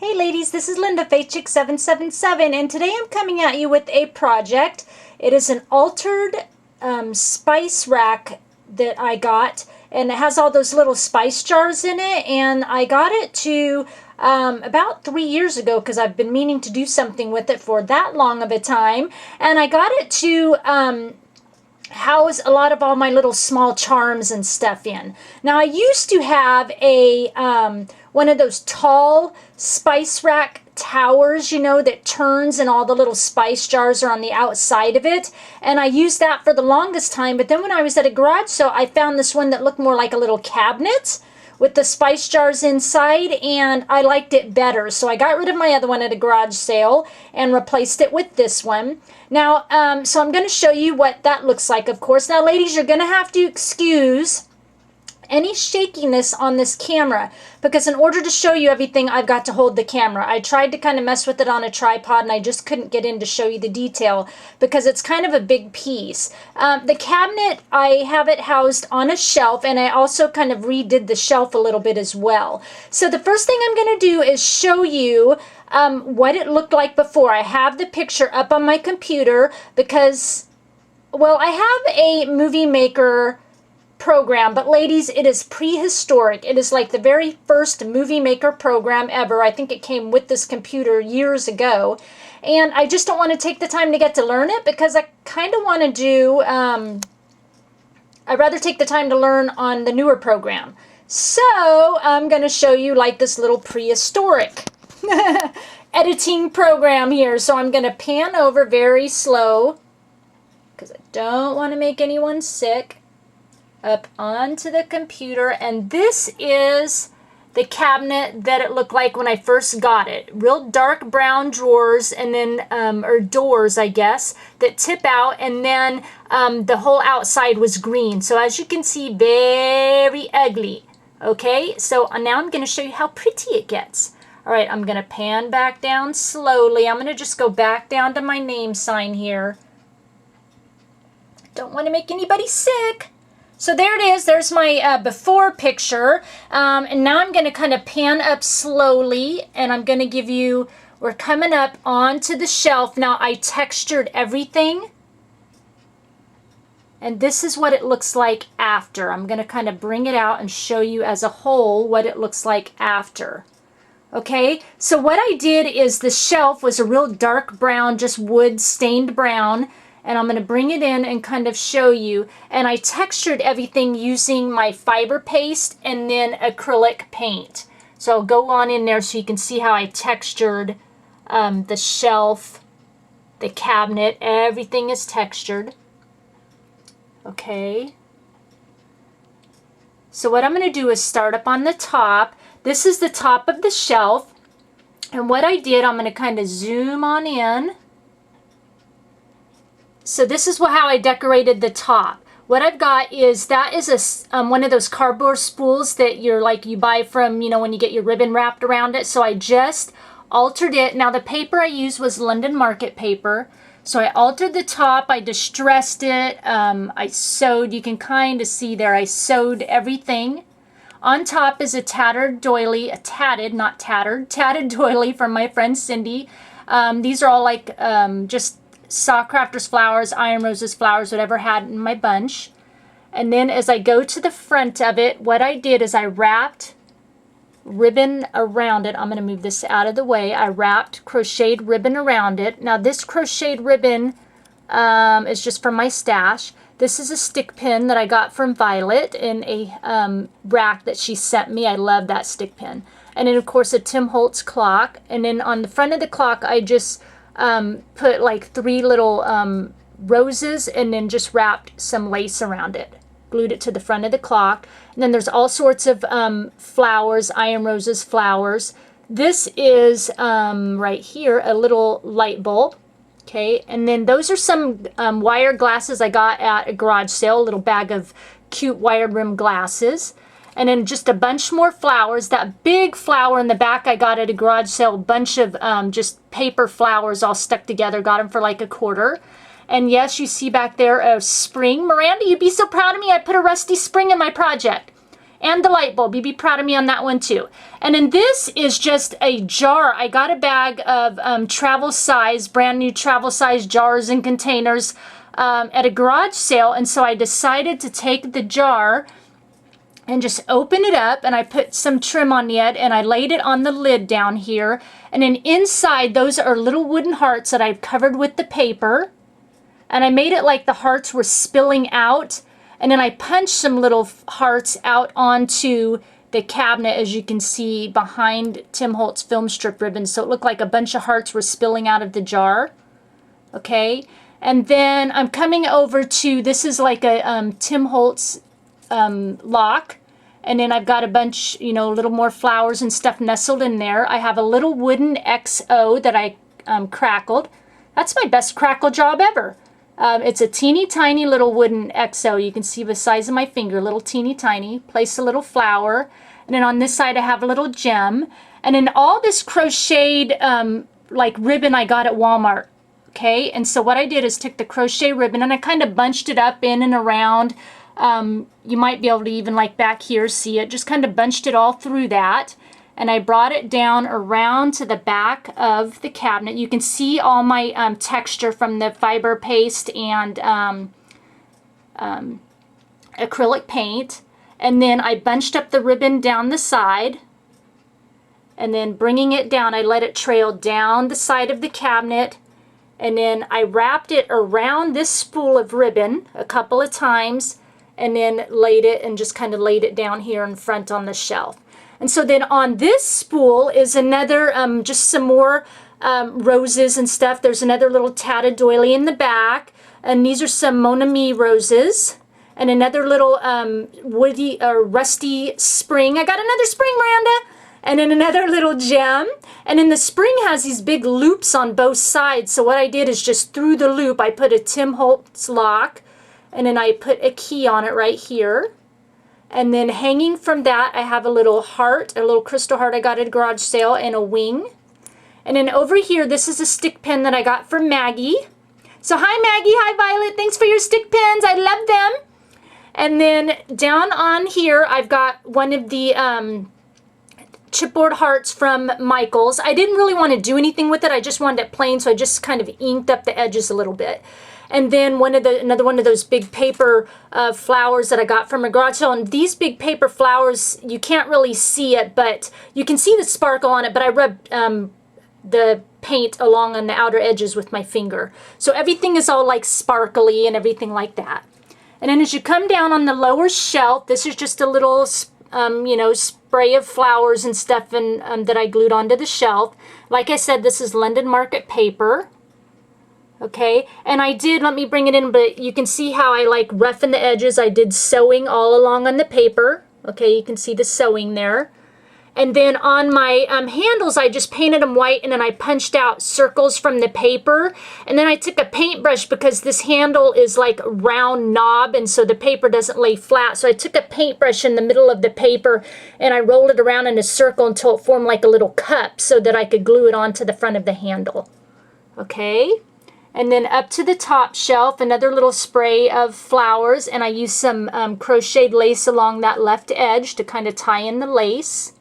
Hey ladies, this is Linda, Faith Chick 777, and today I'm coming at you with a project. It is an altered spice rack that I got, and it has all those little spice jars in it, and I got it to about 3 years ago because I've been meaning to do something with it for that long of a time, and I got it to house a lot of all my little small charms and stuff in. Now I used to have a one of those tall spice rack towers, you know, that turns and all the little spice jars are on the outside of it, and I used that for the longest time. But then when I was at a garage sale, I found this one that looked more like a little cabinet with the spice jars inside, and I liked it better. So I got rid of my other one at a garage sale and replaced it with this one. Now, so I'm going to show you what that looks like, of course. Now, ladies, you're going to have to excuse any shakiness on this camera, because in order to show you everything, I've got to hold the camera. I tried to kind of mess with it on a tripod, and I just couldn't get in to show you the detail because it's kind of a big piece. The cabinet, I have it housed on a shelf, and I also kind of redid the shelf a little bit as well. So the first thing I'm going to do is show you what it looked like before. I have the picture up on my computer because, well, I have a movie maker program, but ladies, it is prehistoric. It is like the very first movie maker program ever. I think it came with this computer years ago, and I just don't want to take the time to get to learn it because I kind of want to do I'd rather take the time to learn on the newer program. So I'm going to show you like this little prehistoric editing program here. So I'm going to pan over very slow because I don't want to make anyone sick, up onto the computer, and this is the cabinet that it looked like when I first got it. Real dark brown drawers, and then or doors, I guess, that tip out, and then the whole outside was green. So as you can see, very ugly. Okay, so now I'm going to show you how pretty it gets. All right, I'm going to pan back down slowly. I'm going to just go back down to my name sign here. Don't want to make anybody sick. So there it is. There's my before picture. And now I'm going to kind of pan up slowly, and I'm going to give you, we're coming up onto the shelf. Now I textured everything, and this is what it looks like after. I'm going to kind of bring it out and show you as a whole what it looks like after. Okay, so what I did is the shelf was a real dark brown, just wood stained brown. And I'm going to bring it in and kind of show you. And I textured everything using my fiber paste and then acrylic paint. So I'll go on in there so you can see how I textured the shelf, the cabinet. Everything is textured. Okay. So what I'm going to do is start up on the top. This is the top of the shelf. And what I did, I'm going to kind of zoom on in. So this is how I decorated the top. What I've got is, that is a one of those cardboard spools that you buy from, you know, when you get your ribbon wrapped around it. So I just altered it. Now the paper I used was London Market paper. So I altered the top. I distressed it. I sewed. You can kind of see there. I sewed everything. On top is a tattered doily, not tattered, tatted doily from my friend Cindy. These are all like just Saw Crafters flowers, Iron Roses flowers, whatever I had in my bunch. And then as I go to the front of it, what I did is I wrapped ribbon around it. I'm going to move this out of the way. I wrapped crocheted ribbon around it. Now this crocheted ribbon is just from my stash. This is a stick pin that I got from Violet in a rack that she sent me. I love that stick pin. And then of course a Tim Holtz clock. And then on the front of the clock I just put like 3 little roses, and then just wrapped some lace around it, glued it to the front of the clock. And then there's all sorts of flowers, Iron Roses flowers. This is right here a little light bulb. Okay, and then those are some wire glasses I got at a garage sale, a little bag of cute wired rim glasses. And then just a bunch more flowers. That big flower in the back I got at a garage sale, a bunch of just paper flowers all stuck together. Got them for like $1. And yes, you see back there a spring. Miranda, you'd be so proud of me. I put a rusty spring in my project. and the light bulb. You'd be proud of me on that one too. And then this is just a jar. I got a bag of travel size, brand new travel size jars and containers at a garage sale. And so I decided to take the jar and just open it up, and I put some trim on it, and I laid it on the lid down here. And then inside, those are little wooden hearts that I've covered with the paper. And I made it like the hearts were spilling out. And then I punched some little hearts out onto the cabinet, as you can see behind Tim Holtz film strip ribbon. So it looked like a bunch of hearts were spilling out of the jar. Okay. And then I'm coming over to, this is like a Tim Holtz lock, and then I've got a bunch, you know, a little more flowers and stuff nestled in there. I have a little wooden XO that I crackled. That's my best crackle job ever. It's a teeny tiny little wooden XO. You can see the size of my finger, little teeny tiny. Place a little flower, and then on this side I have a little gem, and then all this crocheted like ribbon I got at Walmart. Okay, and so what I did is took the crochet ribbon and I kind of bunched it up in and around. You might be able to even, like back here, see it. Just kind of bunched it all through that. And I brought it down around to the back of the cabinet. You can see all my texture from the fiber paste and acrylic paint. And then I bunched up the ribbon down the side. And then bringing it down, I let it trail down the side of the cabinet. And then I wrapped it around this spool of ribbon a couple of times, and then laid it and just kind of laid it down here in front on the shelf. And so then on this spool is another, just some more roses and stuff. There's another little tatted doily in the back, and these are some Mon Ami roses, and another little woody or rusty spring. I got another spring, Miranda. And then another little gem. And then the spring has these big loops on both sides. So what I did is just through the loop, I put a Tim Holtz lock, and then I put a key on it right here. And then hanging from that, I have a little heart, a little crystal heart I got at a garage sale, and a wing. And then over here, this is a stick pin that I got from Maggie. So hi Maggie, hi Violet, thanks for your stick pins, I love them. And then down on here, I've got one of the chipboard hearts from Michaels. I didn't really want to do anything with it. I just wanted it plain, so I just kind of inked up the edges a little bit. And then another one of those big paper flowers that I got from a garage sale. And these big paper flowers, you can't really see it, but you can see the sparkle on it. But I rubbed the paint along on the outer edges with my finger. So everything is all like sparkly and everything like that. And then as you come down on the lower shelf, this is just a little you know, spray of flowers and stuff and that I glued onto the shelf. Like I said, this is London Market paper. Okay, and I did, let me bring it in, but you can see how I like roughen the edges. I did sewing all along on the paper. Okay, you can see the sewing there. And then on my handles, I just painted them white, and then I punched out circles from the paper. And then I took a paintbrush because this handle is like a round knob, and so the paper doesn't lay flat. So I took a paintbrush in the middle of the paper, and I rolled it around in a circle until it formed like a little cup so that I could glue it onto the front of the handle. Okay. And then up to the top shelf, another little spray of flowers, and I used some crocheted lace along that left edge to kind of tie in the lace.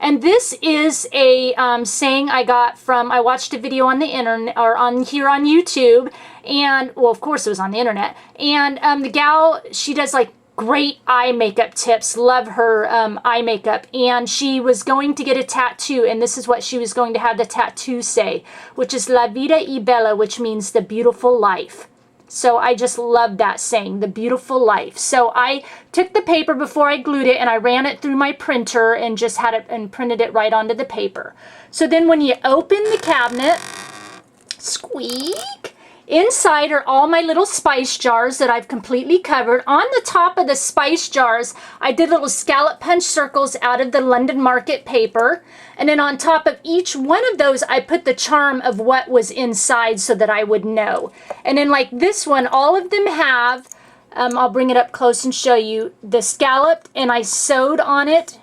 And this is a saying I got from, I watched a video on the internet, or here on YouTube, and, well, of course it was on the internet, and the gal, she does like great eye makeup tips, love her eye makeup, and she was going to get a tattoo, and this is what she was going to have the tattoo say, which is La Vida y Bella, which means the beautiful life. So I just love that saying, the beautiful life. So I took the paper before I glued it, and I ran it through my printer and just had it and printed it right onto the paper. So then when you open the cabinet, squeak, inside are all my little spice jars that I've completely covered. On the top of the spice jars, I did little scallop punch circles out of the London Market paper. And then on top of each one of those, I put the charm of what was inside so that I would know. And then like this one, all of them have, I'll bring it up close and show you, the scalloped, and I sewed on it,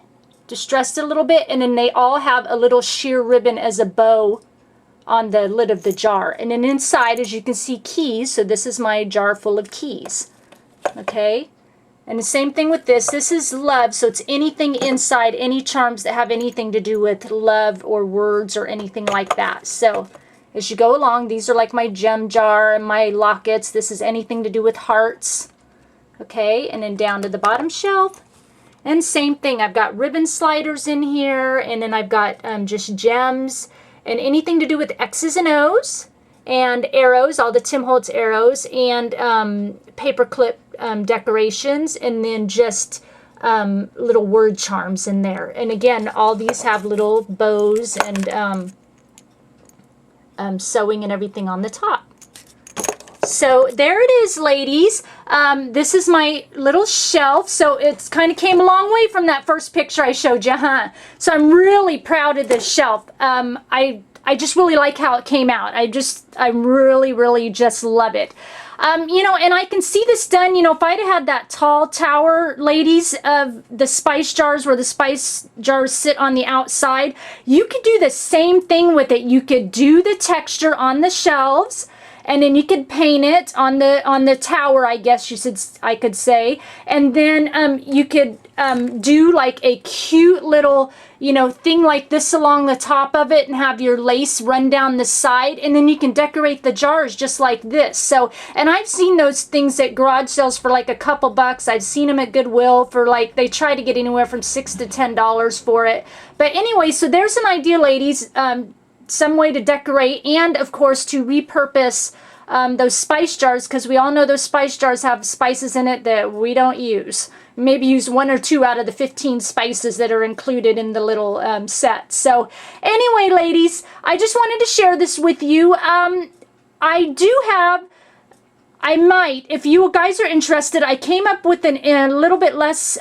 distressed it a little bit, and then they all have a little sheer ribbon as a bow on the lid of the jar. And then inside, as you can see, keys. So this is my jar full of keys. Okay, And the same thing with this. This is love, so it's anything inside, any charms that have anything to do with love or words or anything like that. So as you go along, these are like my gem jar and my lockets. This is anything to do with hearts. Okay, and then down to the bottom shelf. And same thing, I've got ribbon sliders in here, and then I've got just gems and anything to do with X's and O's and arrows, all the Tim Holtz arrows, and paperclip decorations, and then just little word charms in there. And again, all these have little bows and sewing and everything on the top. So there it is, ladies. This is my little shelf. So it's kind of came a long way from that first picture I showed you, huh? So I'm really proud of this shelf. I just really like how it came out. I really just love it. You know, and I can see this done, you know, if I'd had that tall tower, ladies, of the spice jars where the spice jars sit on the outside, you could do the same thing with it. You could do the texture on the shelves, and then you could paint it on the tower, I guess I could say. And then you could do like a cute little, you know, thing like this along the top of it and have your lace run down the side, and then you can decorate the jars just like this. So, and I've seen those things at garage sales for like a couple bucks. I've seen them at Goodwill for like, they try to get anywhere from $6 to $10 for it. But anyway, so there's an idea, ladies. Some way to decorate, and of course to repurpose those spice jars, because we all know those spice jars have spices in it that we don't use. Maybe use 1 or 2 out of the 15 spices that are included in the little set. So anyway, ladies, I just wanted to share this with you. I might, if you guys are interested, I came up with a little bit less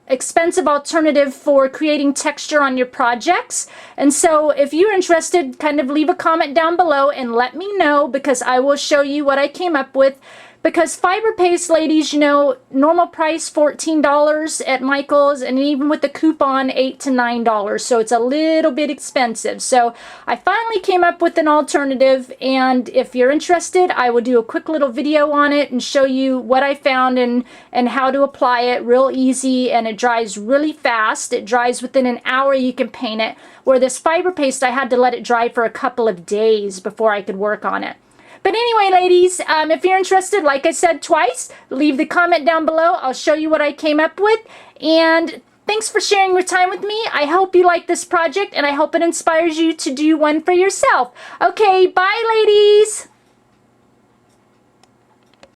expensive alternative for creating texture on your projects. And so if you're interested, kind of leave a comment down below and let me know, because I will show you what I came up with. Because fiber paste, ladies, you know, normal price $14 at Michael's, and even with the coupon $8 to $9, so it's a little bit expensive. So I finally came up with an alternative, and if you're interested, I will do a quick little video on it and show you what I found and how to apply it. Real easy, and it dries really fast. It dries within an hour. You can paint it. Where this fiber paste, I had to let it dry for a couple of days before I could work on it. But anyway, ladies, if you're interested, like I said twice, leave the comment down below. I'll show you what I came up with. And thanks for sharing your time with me. I hope you like this project, and I hope it inspires you to do one for yourself. Okay, bye, ladies.